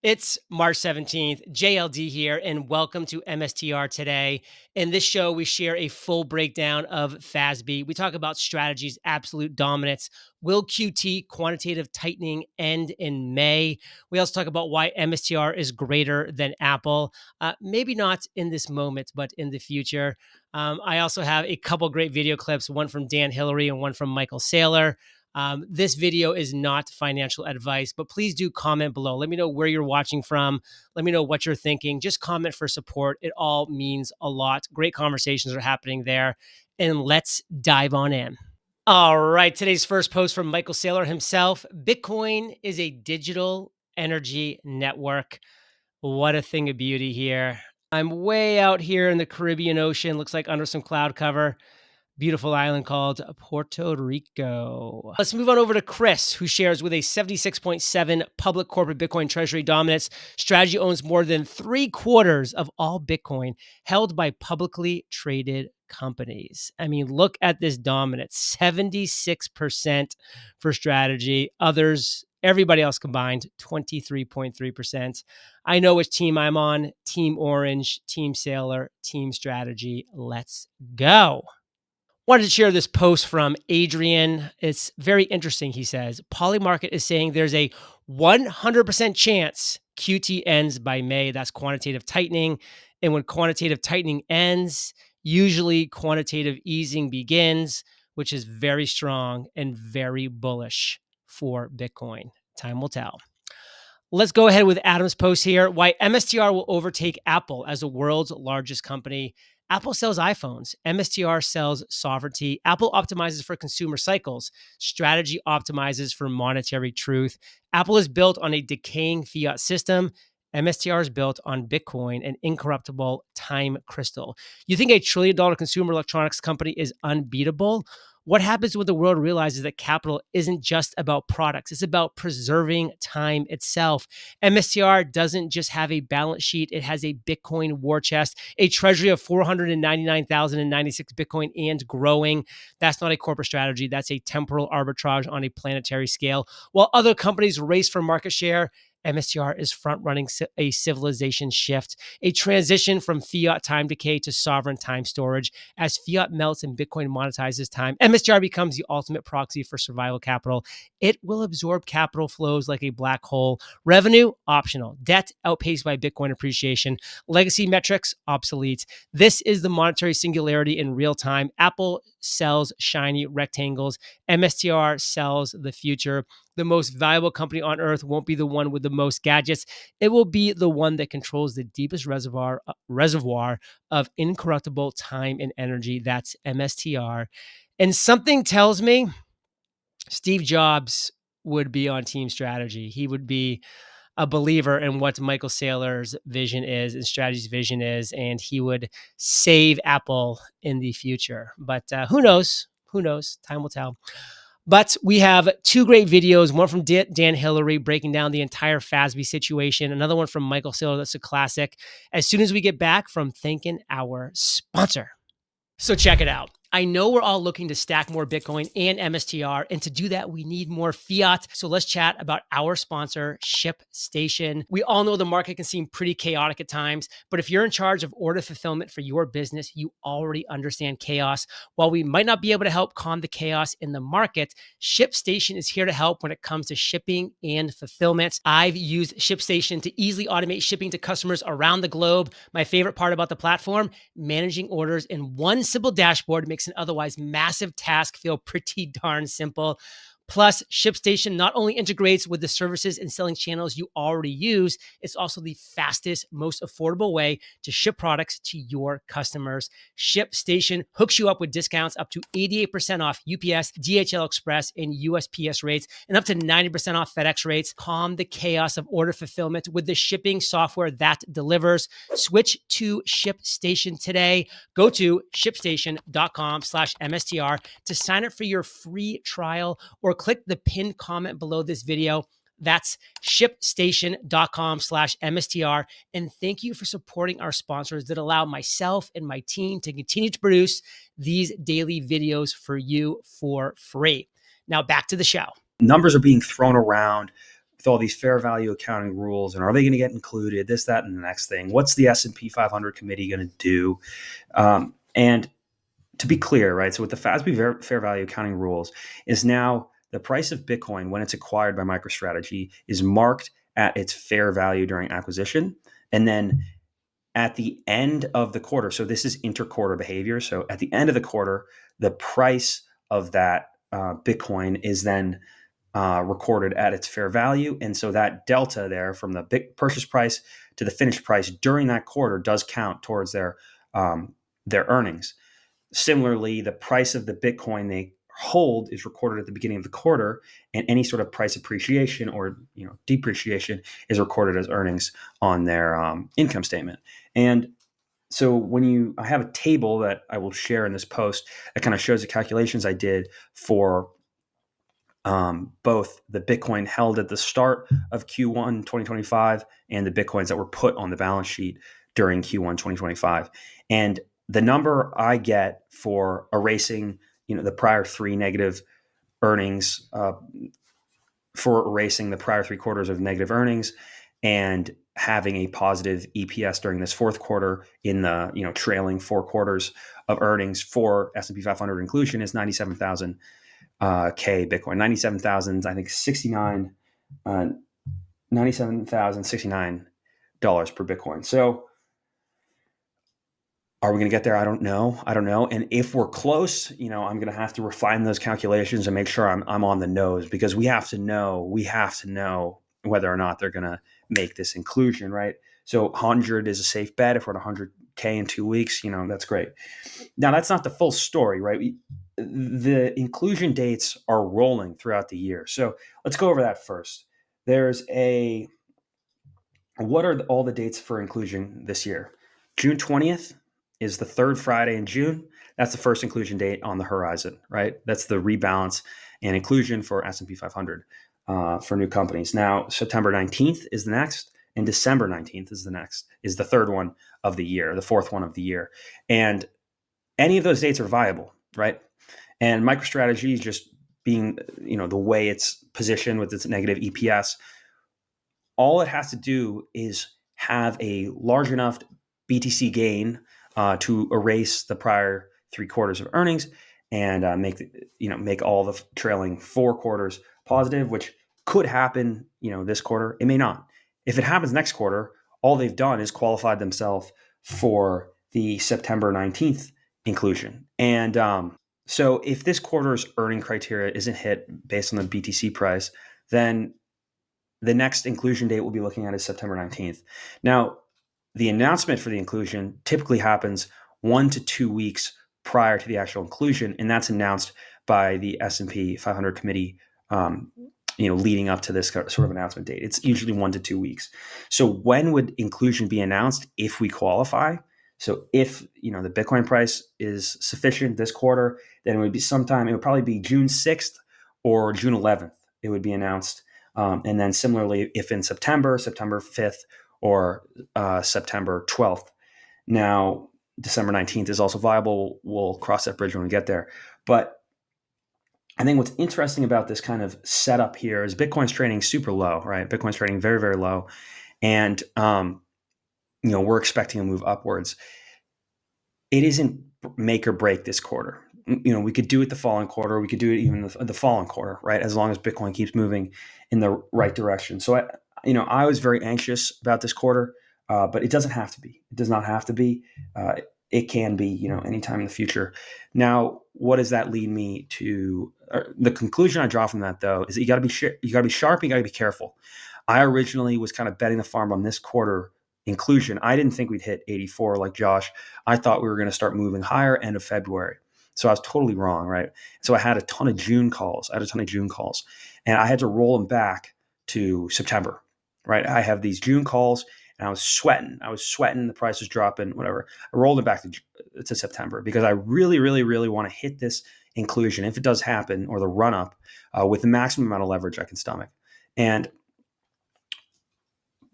It's March 17th, JLD here, and welcome to MSTR today. In this show, we share a full breakdown of FASB. We talk about strategies, absolute dominance. Will QT, quantitative tightening, end in May? We also talk about why MSTR is greater than Apple. Maybe not in this moment, but in the future. I also have a couple great video clips, one from Dan Hillary and one from Michael Saylor. This video is not financial advice, but please do comment below. Let me know where you're watching from. Let me know what you're thinking. Just comment for support. It all means a lot. Great conversations are happening there. And let's dive on in. All right. Today's first post from Michael Saylor himself. Bitcoin is a digital energy network. What a thing of beauty here. I'm way out here in the Caribbean Ocean. Looks like under some cloud cover. Beautiful island called Puerto Rico. Let's move on over to Chris, who shares with a 76.7 public corporate Bitcoin treasury dominance. Strategy owns more than 3/4 of all Bitcoin held by publicly traded companies. I mean, look at this dominance, 76% for Strategy. Others, everybody else combined, 23.3%. I know which team I'm on. Team Orange, Team Saylor, Team Strategy. Let's go. Wanted to share this post from Adrian. It's very interesting, he says. Polymarket is saying there's a 100% chance QT ends by May. That's quantitative tightening. And when quantitative tightening ends, usually quantitative easing begins, which is very strong and very bullish for Bitcoin. Time will tell. Let's go ahead with Adam's post here. Why MSTR will overtake Apple as the world's largest company. Apple sells iPhones. MSTR sells sovereignty. Apple optimizes for consumer cycles. Strategy optimizes for monetary truth. Apple is built on a decaying fiat system. MSTR is built on Bitcoin, an incorruptible time crystal. You think $1 trillion consumer electronics company is unbeatable? What happens when the world realizes that capital isn't just about products? It's about preserving time itself. MSTR doesn't just have a balance sheet. It has a Bitcoin war chest, a treasury of 499,096 Bitcoin and growing. That's not a corporate strategy. That's a temporal arbitrage on a planetary scale. While other companies race for market share, MSTR is front-running a civilization shift, a transition from fiat time decay to sovereign time storage. As fiat melts and Bitcoin monetizes time, MSTR becomes the ultimate proxy for survival capital. It will absorb capital flows like a black hole. Revenue, optional. Debt, outpaced by Bitcoin appreciation. Legacy metrics, obsolete. This is the monetary singularity in real time. Apple sells shiny rectangles. MSTR sells the future. The most valuable company on earth won't be the one with the most gadgets. It will be the one that controls the deepest reservoir of incorruptible time and energy. That's MSTR. And something tells me Steve Jobs would be on Team Strategy. He would be a believer in what Michael Saylor's vision is and Strategy's vision is, and he would save Apple in the future. But who knows? Who knows? Time will tell. But we have two great videos, one from Dan Hillary breaking down the entire FASB situation, another one from Michael Saylor that's a classic, as soon as we get back from thanking our sponsor. So check it out. I know we're all looking to stack more Bitcoin and MSTR, and to do that, we need more fiat. So let's chat about our sponsor, ShipStation. We all know the market can seem pretty chaotic at times, but if you're in charge of order fulfillment for your business, you already understand chaos. While we might not be able to help calm the chaos in the market, ShipStation is here to help when it comes to shipping and fulfillment. I've used ShipStation to easily automate shipping to customers around the globe. My favorite part about the platform, managing orders in one simple dashboard makes an otherwise massive task feel pretty darn simple. Plus, ShipStation not only integrates with the services and selling channels you already use, it's also the fastest, most affordable way to ship products to your customers. ShipStation hooks you up with discounts up to 88% off UPS, DHL Express, and USPS rates, and up to 90% off FedEx rates. Calm the chaos of order fulfillment with the shipping software that delivers. Switch to ShipStation today. Go to shipstation.com/MSTR to sign up for your free trial, or click the pinned comment below this video. That's shipstation.com/MSTR. And thank you for supporting our sponsors that allow myself and my team to continue to produce these daily videos for you for free. Now back to the show. Numbers are being thrown around with all these fair value accounting rules, and are they going to get included? This, that, and the next thing. What's the S&P 500 committee going to do? And to be clear, right? So with the FASB fair value accounting rules is now the price of Bitcoin when it's acquired by MicroStrategy is marked at its fair value during acquisition, and then at the end of the quarter, so this is interquarter behavior. So at the end of the quarter, the price of that Bitcoin is then recorded at its fair value. And so that delta there from the purchase price to the finished price during that quarter does count towards their earnings. Similarly, the price of the Bitcoin they hold is recorded at the beginning of the quarter, and any sort of price appreciation or depreciation is recorded as earnings on their income statement. And so I have a table that I will share in this post that kind of shows the calculations I did for both the Bitcoin held at the start of Q1 2025 and the Bitcoins that were put on the balance sheet during Q1 2025. And the number I get for erasing, the prior three negative earnings, for erasing the prior 3 quarters of negative earnings and having a positive EPS during this fourth quarter in the trailing 4 quarters of earnings for S&P 500 inclusion is 97,000 K Bitcoin, 97,000, I think 69, $97,069 per Bitcoin. So are we going to get there? I don't know. And if we're close, I'm going to have to refine those calculations and make sure I'm on the nose, because we have to know whether or not they're going to make this inclusion, right? So 100 is a safe bet. If we're at 100K in 2 weeks, that's great. Now, that's not the full story, right? The inclusion dates are rolling throughout the year. So let's go over that first. What are all the dates for inclusion this year? June 20th is the third Friday in June. That's the first inclusion date on the horizon, right? That's the rebalance and inclusion for S&P 500 for new companies. Now, September 19th is the next, and December 19th is the third one of the year, the fourth one of the year. And any of those dates are viable, right? And MicroStrategy is just being, the way it's positioned with its negative EPS, all it has to do is have a large enough BTC gain to erase the prior 3 quarters of earnings and make all the trailing 4 quarters positive, which could happen, this quarter. It may not. If it happens next quarter, all they've done is qualified themselves for the September 19th inclusion. And so if this quarter's earning criteria isn't hit based on the BTC price, then the next inclusion date we'll be looking at is September 19th. Now, the announcement for the inclusion typically happens 1 to 2 weeks prior to the actual inclusion, and that's announced by the S&P 500 committee, leading up to this sort of announcement date. It's usually 1 to 2 weeks. So when would inclusion be announced if we qualify? So if, the Bitcoin price is sufficient this quarter, then it would probably be June 6th or June 11th. It would be announced. And then similarly, if in September 5th or September 12th. Now, December 19th is also viable. We'll cross that bridge when we get there. But I think what's interesting about this kind of setup here is Bitcoin's trading super low, right? Bitcoin's trading very, very low. And, we're expecting a move upwards. It isn't make or break this quarter. We could do it the following quarter. We could do it even the following quarter, right? As long as Bitcoin keeps moving in the right direction. So I was very anxious about this quarter, but it doesn't have to be. It does not have to be. It can be, anytime in the future. Now, what does that lead me to? The conclusion I draw from that, though, is that you got to be sharp. You got to be careful. I originally was kind of betting the farm on this quarter inclusion. I didn't think we'd hit 84 like Josh. I thought we were going to start moving higher end of February. So I was totally wrong, right? So I had a ton of June calls. And I had to roll them back to September, right? I have these June calls, and I was sweating. The price was dropping, whatever. I rolled it back to September because I really, really, really want to hit this inclusion, if it does happen, or the run up with the maximum amount of leverage I can stomach.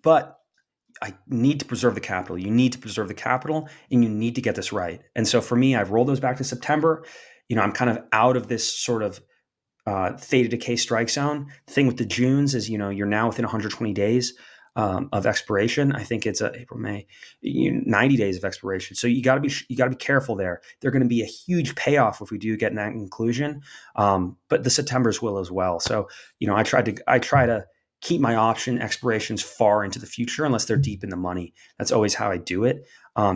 But I need to preserve the capital. You need to preserve the capital, and you need to get this right. And so for me, I've rolled those back to September. I'm kind of out of this sort of theta decay strike zone. The thing with the Junes is, you're now within 120 days of expiration. I think it's April, May, 90 days of expiration. So you got to be careful there. They're going to be a huge payoff if we do get in that inclusion, but the Septembers will as well. So I try to keep my option expirations far into the future unless they're deep in the money. That's always how I do it,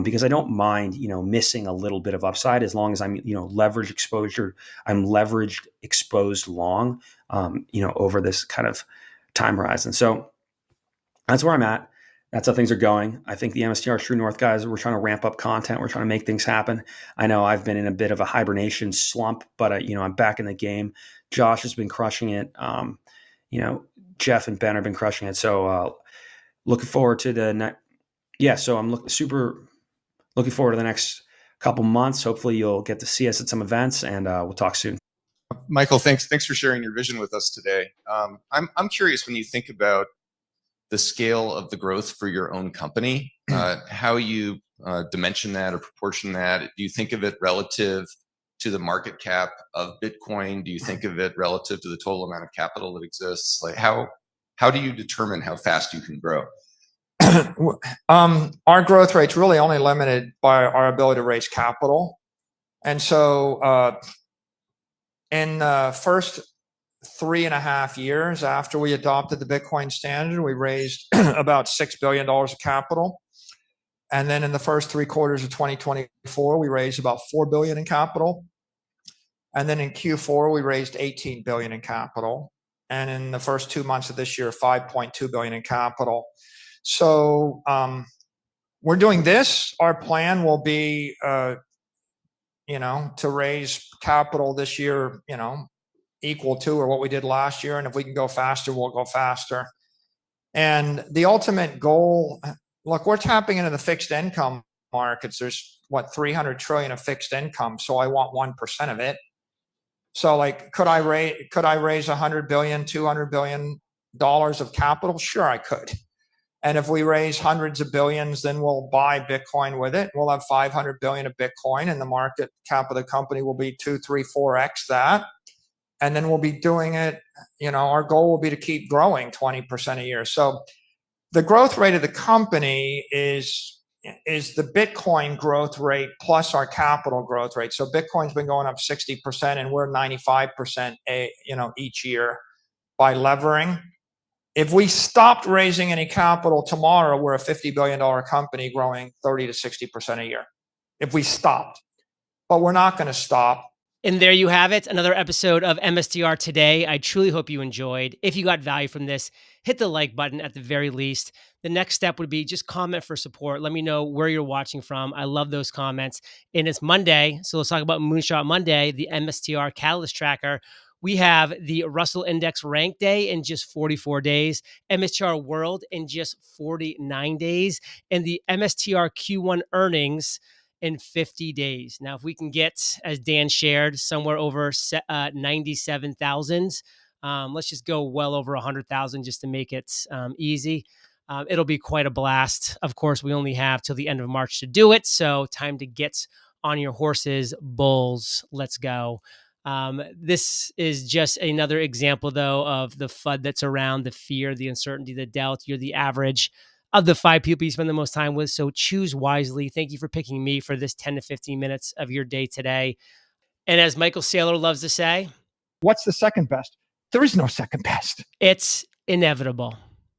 because I don't mind missing a little bit of upside as long as I'm leverage exposure. I'm leveraged exposed long over this kind of time horizon. So that's where I'm at. That's how things are going. I think the MSTR True North guys, we're trying to ramp up content. We're trying to make things happen. I know I've been in a bit of a hibernation slump, but I'm back in the game. Josh has been crushing it. Jeff and Ben have been crushing it. So looking forward to the next. Yeah, so I'm super looking forward to the next couple months. Hopefully you'll get to see us at some events, and we'll talk soon. Michael, thanks for sharing your vision with us today. I'm curious, when you think about the scale of the growth for your own company, how you dimension that or proportion that. Do you think of it relative to the market cap of Bitcoin? Do you think of it relative to the total amount of capital that exists? Like how do you determine how fast you can grow? Our growth rate's really only limited by our ability to raise capital. And so in the first 3.5 years after we adopted the Bitcoin standard, we raised about $6 billion of capital. And then in the first 3 quarters of 2024, we raised about $4 billion in capital. And then in Q4, we raised $18 billion in capital. And in the first 2 months of this year, $5.2 billion in capital. So we're doing this. Our plan will be, to raise capital this year, equal to or what we did last year. And if we can go faster, we'll go faster. And the ultimate goal, look, we're tapping into the fixed income markets. There's 300 trillion of fixed income. So I want 1% of it. So like, could I raise 100 billion, 200 billion dollars of capital? Sure, I could. And if we raise hundreds of billions, then we'll buy Bitcoin with it. We'll have 500 billion of Bitcoin, and the market cap of the company will be 2, 3, 4x that. And then we'll be doing it, our goal will be to keep growing 20% a year. So the growth rate of the company is the Bitcoin growth rate plus our capital growth rate. So Bitcoin's been going up 60% and we're 95% each year by levering. If we stopped raising any capital tomorrow, we're a $50 billion company growing 30 to 60% a year. If we stopped, but we're not going to stop. And there you have it, another episode of MSTR Today. I truly hope you enjoyed. If you got value from this, hit the like button at the very least. The next step would be just comment for support. Let me know where you're watching from. I love those comments. And it's Monday, so let's talk about Moonshot Monday, the MSTR Catalyst Tracker. We have the Russell Index Rank Day in just 44 days, MSTR World in just 49 days, and the MSTR Q1 earnings in 50 days. Now, if we can get, as Dan shared, somewhere over 97,000, let's just go well over 100,000 just to make it easy. It'll be quite a blast. Of course, we only have till the end of March to do it, so time to get on your horses, bulls. Let's go. This is just another example, though, of the FUD that's around, the fear, the uncertainty, the doubt. You're the average of the 5 people you spend the most time with, so choose wisely. Thank you for picking me for this 10 to 15 minutes of your day today. And as Michael Saylor loves to say, what's the second best? There is no second best. It's inevitable.